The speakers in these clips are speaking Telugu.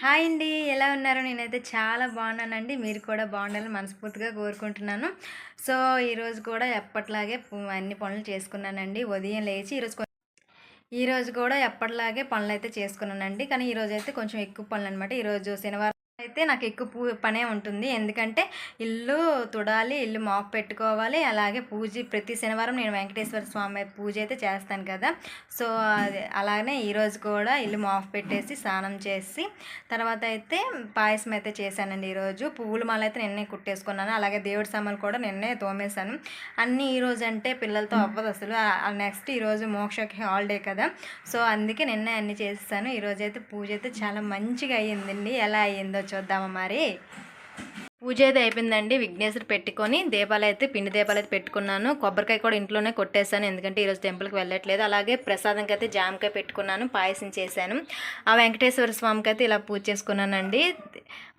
హాయ్ అండి. ఎలా ఉన్నారు? నేనైతే చాలా బాగున్నానండి. మీరు కూడా బాగుండాలని మనస్ఫూర్తిగా కోరుకుంటున్నాను. సో, ఈరోజు కూడా ఎప్పటిలాగే అన్ని పనులు చేసుకున్నానండి. ఉదయం లేచి ఈరోజు కూడా ఎప్పటిలాగే పనులైతే చేసుకున్నానండి. కానీ ఈరోజైతే కొంచెం ఎక్కువ పనులనమాట. ఈరోజు శనివారం అయితే నాకు ఎక్కువ పనే ఉంటుంది. ఎందుకంటే ఇల్లు తుడాలి, ఇల్లు మాపు పెట్టుకోవాలి. అలాగే ప్రతి శనివారం నేను వెంకటేశ్వర స్వామి పూజ అయితే చేస్తాను కదా. సో, అలాగనే ఈరోజు కూడా ఇల్లు మాపు పెట్టేసి స్నానం చేసి తర్వాత అయితే పాయసం అయితే చేశానండి. ఈరోజు పువ్వుల మాల అయితే నిన్నే కుట్టేసుకున్నాను. అలాగే దేవుడి సామాన్లు కూడా నిన్నే తోమేశాను. అన్నీ ఈరోజు అంటే పిల్లలతో అవ్వదు అసలు. నెక్స్ట్ ఈరోజు మోక్షకి హాలిడే కదా. సో, అందుకే నిన్నే అన్నీ చేసేసాను. ఈరోజైతే పూజ అయితే చాలా మంచిగా అయ్యిందండి. ఎలా అయ్యిందో చూద్దామా మరి. పూజ అయితే అయిపోయిందండి. విఘ్నేశ్వరు పెట్టుకొని పిండి దీపాలు అయితే పెట్టుకున్నాను. కొబ్బరికాయ కూడా ఇంట్లోనే కొట్టేశాను, ఎందుకంటే ఈరోజు టెంపుల్కి వెళ్ళట్లేదు. అలాగే ప్రసాదంకి అయితే జామకాయ పెట్టుకున్నాను, పాయసం చేశాను. ఆ వెంకటేశ్వర స్వామికి అయితే ఇలా పూజ చేసుకున్నానండి.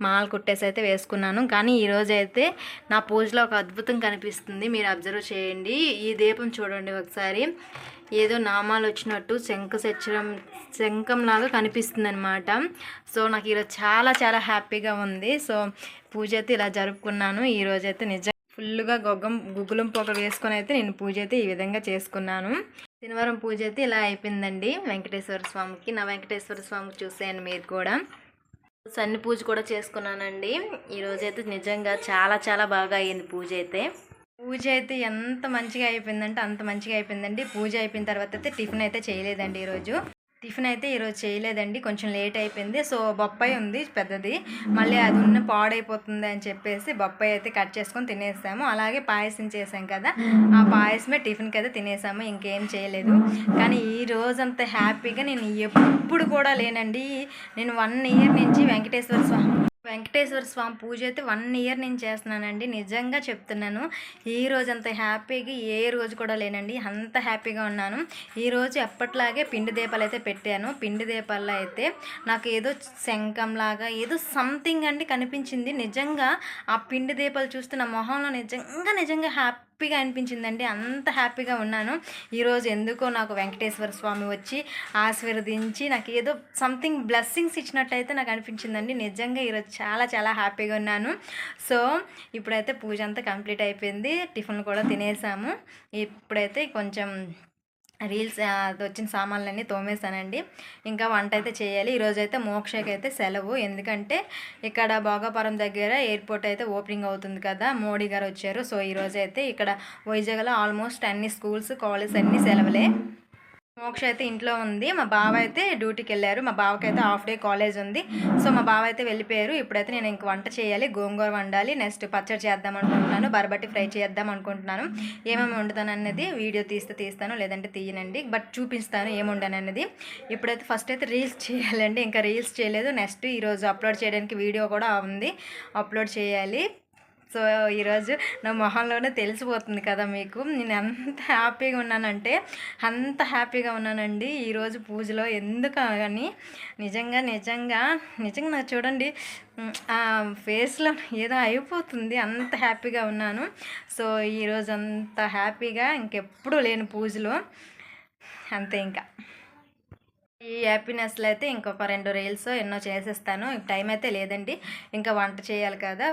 మాల కుట్టేసి అయితే వేసుకున్నాను. కానీ ఈరోజు అయితే నా పూజలో ఒక అద్భుతం కనిపిస్తుంది, మీరు అబ్జర్వ్ చేయండి. ఈ దీపం చూడండి ఒకసారి, ఏదో నామాలు వచ్చినట్టు శంఖంలాగా కనిపిస్తుంది అనమాట. సో, నాకు ఈరోజు చాలా చాలా హ్యాపీగా ఉంది. సో, పూజ అయితే ఇలా జరుపుకున్నాను. ఈరోజు అయితే నిజంగా ఫుల్గా గుగ్గులం పొగ వేసుకొని అయితే నేను పూజ అయితే ఈ విధంగా చేసుకున్నాను. శనివారం పూజ అయితే ఇలా అయిపోయిందండి వెంకటేశ్వర స్వామికి. నా వెంకటేశ్వర స్వామికి చూసేయండి మీరు కూడా. సన్ని పూజ కూడా చేసుకున్నానండి. ఈరోజైతే నిజంగా చాలా చాలా బాగా అయ్యింది పూజ అయితే ఎంత మంచిగా అయిపోయిందంటే అంత మంచిగా అయిపోయిందండి. పూజ అయిపోయిన తర్వాత అయితే టిఫిన్ అయితే చేయలేదండి ఈరోజు చేయలేదండి. కొంచెం లేట్ అయిపోయింది. సో, బొప్పాయి ఉంది పెద్దది, మళ్ళీ అది పాడైపోతుంది అని చెప్పేసి బొప్పాయి అయితే కట్ చేసుకొని తినేసాము. అలాగే పాయసం చేసాం కదా, ఆ పాయసమే టిఫిన్కి అయితే తినేసాము, ఇంకేం చేయలేదు. కానీ ఈ రోజంతా హ్యాపీగా నేను ఎప్పుడు కూడా లేనండి. నేను 1 ఇయర్ నుంచి వెంకటేశ్వర స్వామి పూజ అయితే 1 ఇయర్ నేను చేస్తున్నానండి. నిజంగా చెప్తున్నాను, ఈ రోజు అంత హ్యాపీగా ఏ రోజు కూడా లేనండి. అంత హ్యాపీగా ఉన్నాను. ఈరోజు ఎప్పట్లాగే పిండి దీపాలు అయితే పెట్టాను. పిండి దీపాల్లో అయితే నాకు ఏదో శంఖంలాగా ఏదో సంథింగ్ అండి కనిపించింది. నిజంగా ఆ పిండి దీపాలు చూస్తే నా మొహంలో నిజంగా హ్యాపీగా అనిపించిందండి. అంత హ్యాపీగా ఉన్నాను. ఈరోజు ఎందుకో నాకు వెంకటేశ్వర స్వామి వచ్చి ఆశీర్వదించి నాకు ఏదో సంథింగ్ బ్లెస్సింగ్స్ ఇచ్చినట్టయితే నాకు అనిపించిందండి. నిజంగా ఈరోజు చాలా చాలా హ్యాపీగా ఉన్నాను. సో, ఇప్పుడైతే పూజ అంతా కంప్లీట్ అయిపోయింది. టిఫిన్ కూడా తినేసాము. ఇప్పుడైతే కొంచెం రీల్స్ వచ్చిన సామాన్లన్నీ తోమేశానండి. ఇంకా వంట అయితే చేయాలి. ఈరోజైతే మోక్షకి అయితే సెలవు, ఎందుకంటే ఇక్కడ భోగాపురం దగ్గర ఎయిర్పోర్ట్ అయితే ఓపెనింగ్ అవుతుంది కదా, మోడీ గారు వచ్చారు. సో, ఈరోజైతే ఇక్కడ వైజాగ్లో ఆల్మోస్ట్ అన్ని స్కూల్స్ కాలేజ్ అన్నీ సెలవులే. మోక్ష అయితే ఇంట్లో ఉంది. మా బావ అయితే డ్యూటీకి వెళ్ళారు. మా బావకి అయితే హాఫ్ డే కాలేజ్ ఉంది. సో, మా బావ అయితే వెళ్ళిపోయారు. ఇప్పుడైతే నేను ఇంక వంట చేయాలి. గోంగూర వండాలి, నెక్స్ట్ పచ్చడి చేద్దాం అనుకుంటున్నాను, బరబట్టి ఫ్రై చేద్దాం అనుకుంటున్నాను. ఏమేమి వండుతాను అన్నది వీడియో తీస్తాను, లేదంటే తీయనండి, బట్ చూపిస్తాను ఏమి వండాను అన్నది. ఇప్పుడైతే ఫస్ట్ అయితే రీల్స్ చేయాలండి. ఇంకా రీల్స్ చేయలేదు. నెక్స్ట్ ఈరోజు అప్లోడ్ చేయడానికి వీడియో కూడా ఉంది, అప్లోడ్ చేయాలి. సో, ఈరోజు నా మొహంలోనే తెలిసిపోతుంది కదా మీకు, నేను ఎంత హ్యాపీగా ఉన్నానంటే అంత హ్యాపీగా ఉన్నానండి ఈరోజు పూజలో. ఎందుకు కానీ నిజంగా నాకు చూడండి, ఆ ఫేస్లో ఏదో అయిపోతుంది, అంత హ్యాపీగా ఉన్నాను. సో, ఈరోజు అంత హ్యాపీగా ఇంకెప్పుడు లేని పూజలో, అంతే. ఇంకా ఈ హ్యాపీనెస్లో అయితే ఇంకొక 2 రీల్స్ ఎన్నో చేసేస్తాను. టైం అయితే లేదండి, ఇంకా వంట చేయాలి కదా.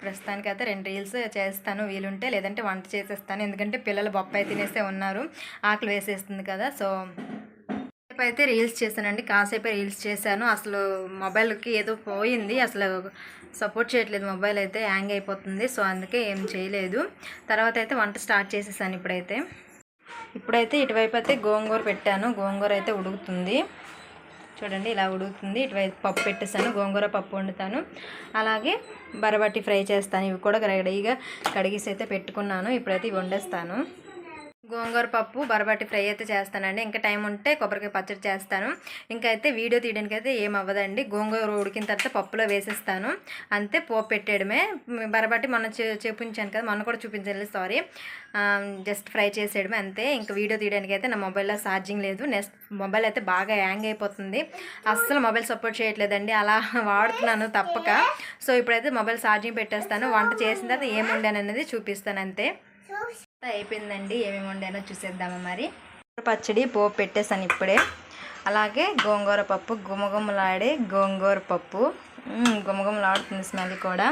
ప్రస్తుతానికి అయితే 2 రీల్స్ చేస్తాను వీలుంటే, లేదంటే వంట చేసేస్తాను. ఎందుకంటే పిల్లలు బొప్పాయి తినేసే ఉన్నారు, ఆకలి వేసేస్తుంది కదా. సో, అయితే రీల్స్ చేశానండి, కాసేపే రీల్స్ చేశాను. అసలు మొబైల్కి ఏదో పోయింది, అసలు సపోర్ట్ చేయట్లేదు, మొబైల్ అయితే హ్యాంగ్ అయిపోతుంది. సో, అందుకే ఏం చేయలేదు. తర్వాత అయితే వంట స్టార్ట్ చేసేసాను. ఇప్పుడైతే ఇటువైపు అయితే గోంగూర పెట్టాను. గోంగూర అయితే ఉడుకుతుంది చూడండి, ఇలా ఉడుకుతుంది. ఇటువైపు పప్పు పెట్టేసాను, గోంగూర పప్పు వండుతాను. అలాగే బరబట్టి ఫ్రై చేస్తాను. ఇవి కూడా రెడీగా కడిగేసి అయితే పెట్టుకున్నాను. ఇప్పుడైతే ఇవి వండేస్తాను. గోంగూర పప్పు బరబట్టి ఫ్రై అయితే చేస్తానండి. ఇంకా టైం ఉంటే కొబ్బరికాయ పచ్చడి చేస్తాను. ఇంకా అయితే వీడియో తీయడానికి అయితే ఏం అవ్వదండి. గోంగూర ఉడికిన తర్వాత పప్పులో వేసేస్తాను, అంతే. పోపు పెట్టేయడమే. బరబట్టి మొన్న చూపించాను కదా, మొన్న కూడా చూపించాలి, సారీ, జస్ట్ ఫ్రై చేసేయడమే, అంతే. ఇంకా వీడియో తీయడానికి అయితే నా మొబైల్లో ఛార్జింగ్ లేదు. నెక్స్ట్ మొబైల్ అయితే బాగా హ్యాంగ్ అయిపోతుంది, అస్సలు మొబైల్ సపోర్ట్ చేయట్లేదండి, అలా వాడుతున్నాను తప్పక. సో, ఇప్పుడైతే మొబైల్ ఛార్జింగ్ పెట్టేస్తాను. వంట చేసిన తర్వాత ఏం వండాను అనేది చూపిస్తాను, అంతే. అయిపోయిందండి, ఏమేమి వండానో చూసేద్దామా మరి. పచ్చడి పోపు పెట్టేసాను ఇప్పుడే. అలాగే గోంగూర పప్పు, గుమగుమలాడే గోంగూర పప్పు, గుమగుమలాడుతుంది స్మెల్ కూడా.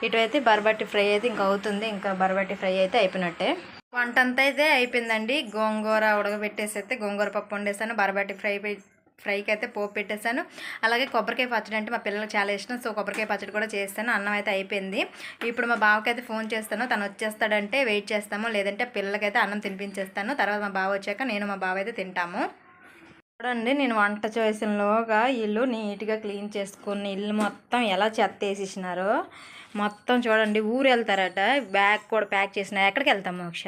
ఇటువైతే బరబట్టి ఫ్రై అయితే ఇంకా అవుతుంది, ఇంకా బరబట్టి ఫ్రై అయితే అయిపోయినట్టే. వంట అంతా అయితే అయిపోయిందండి. గోంగూర ఉడకబెట్టేసి అయితే గోంగూర పప్పు వండేసాను, బరబట్టి ఫ్రైకి అయితే పోపు పెట్టేశాను. అలాగే కొబ్బరికాయ పచ్చడి అంటే మా పిల్లలకు చాలా ఇష్టం, సో కొబ్బరికాయ పచ్చడి కూడా చేస్తాను. అన్నం అయితే అయిపోయింది. ఇప్పుడు మా బావకి అయితే ఫోన్ చేస్తాను, తను వచ్చేస్తాడంటే వెయిట్ చేస్తాము, లేదంటే పిల్లలకైతే అన్నం తినిపించేస్తాను. తర్వాత మా బావ వచ్చాక నేను మా బావ అయితే తింటాము. చూడండి, నేను వంట చేసినలోగా ఇల్లు నీట్గా క్లీన్ చేసుకుని ఇల్లు మొత్తం ఎలా చెత్త వేసేసినారో మొత్తం చూడండి. ఊరు వెళ్తారట, బ్యాగ్ కూడా ప్యాక్ చేసిన. ఎక్కడికి వెళ్తాము మోక్ష?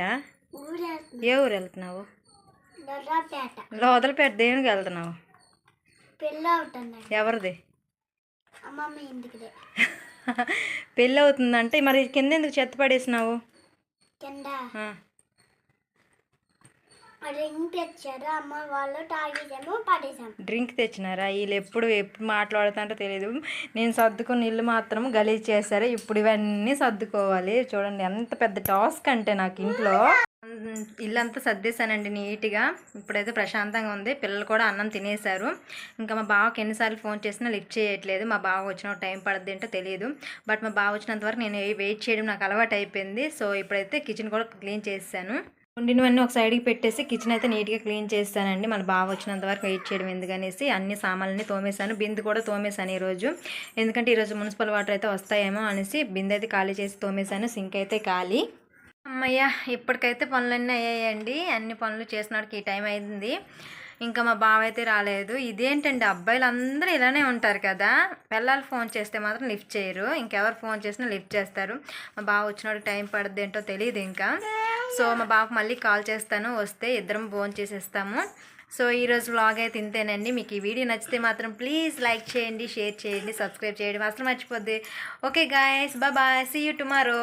ఏ ఊరు వెళ్తున్నావు? లోదలపేట. దేనికి వెళ్తున్నావు? ఎవరిది? పెళ్ళి అవుతుందంటే మరి కింద ఎందుకు చెత్త పడేసినావు? డ్రింక్ తెచ్చినారా? వీళ్ళు ఎప్పుడు మాట్లాడుతుంటే తెలియదు. నేను సర్దుకుని ఇల్లు మాత్రం గలీజ్ చేశారు. ఇప్పుడు ఇవన్నీ సర్దుకోవాలి. చూడండి ఎంత పెద్ద టాస్క్ అంటే నాకు. ఇంట్లో ఇల్లంతా సర్దేశానండి నీట్గా. ఇప్పుడైతే ప్రశాంతంగా ఉంది. పిల్లలు కూడా అన్నం తినేశారు. ఇంకా మా బావకి ఎన్నిసార్లు ఫోన్ చేసినా లిఫ్ట్ చేయట్లేదు. మా బావ వచ్చిన టైం పడుద్ది ఏంటో తెలియదు. బట్ మా బావ వచ్చినంత వరకు నేను వెయిట్ చేయడం నాకు అలవాటు అయిపోయింది. సో ఇప్పుడైతే కిచెన్ కూడా క్లీన్ చేశాను. వండినవన్నీ ఒక సైడ్కి పెట్టేసి కిచెన్ అయితే నీట్గా క్లీన్ చేస్తానండి. మన బావ వచ్చినంత వరకు వెయిట్ చేయడం ఎందుకనేసి అన్ని సామాన్లని తోమేశాను. బిందు కూడా తోమేశాను ఈరోజు. ఎందుకంటే ఈరోజు మున్సిపల్ వాటర్ అయితే వస్తాయేమో అనేసి బిందె అయితే ఖాళీ చేసి తోమేశాను. సింక్ అయితే ఖాళీ. అమ్మయ్య, ఇప్పటికైతే పనులన్నీ అయ్యాయండి. అన్ని పనులు చేసినాడికి ఈ టైం అయింది. ఇంకా మా బావ అయితే రాలేదు. ఇదేంటండి, అబ్బాయిలు అందరూ ఇలానే ఉంటారు కదా, పిల్లలు ఫోన్ చేస్తే మాత్రం లిఫ్ట్ చేయరు, ఇంకెవరు ఫోన్ చేసినా లిఫ్ట్ చేస్తారు. మా బావ వచ్చినప్పుడు టైం పడుద్ది ఏంటో తెలియదు ఇంకా. సో మా బావకు మళ్ళీ కాల్ చేస్తాను, వస్తే ఇద్దరం ఫోన్ చేసేస్తాము. సో ఈరోజు వ్లాగ్ అయితే ఇంతేనండి. మీకు ఈ వీడియో నచ్చితే మాత్రం ప్లీజ్ లైక్ చేయండి, షేర్ చేయండి, సబ్స్క్రైబ్ చేయడం అసలు మర్చిపోద్ది. Okay guys, bye, see you tomorrow.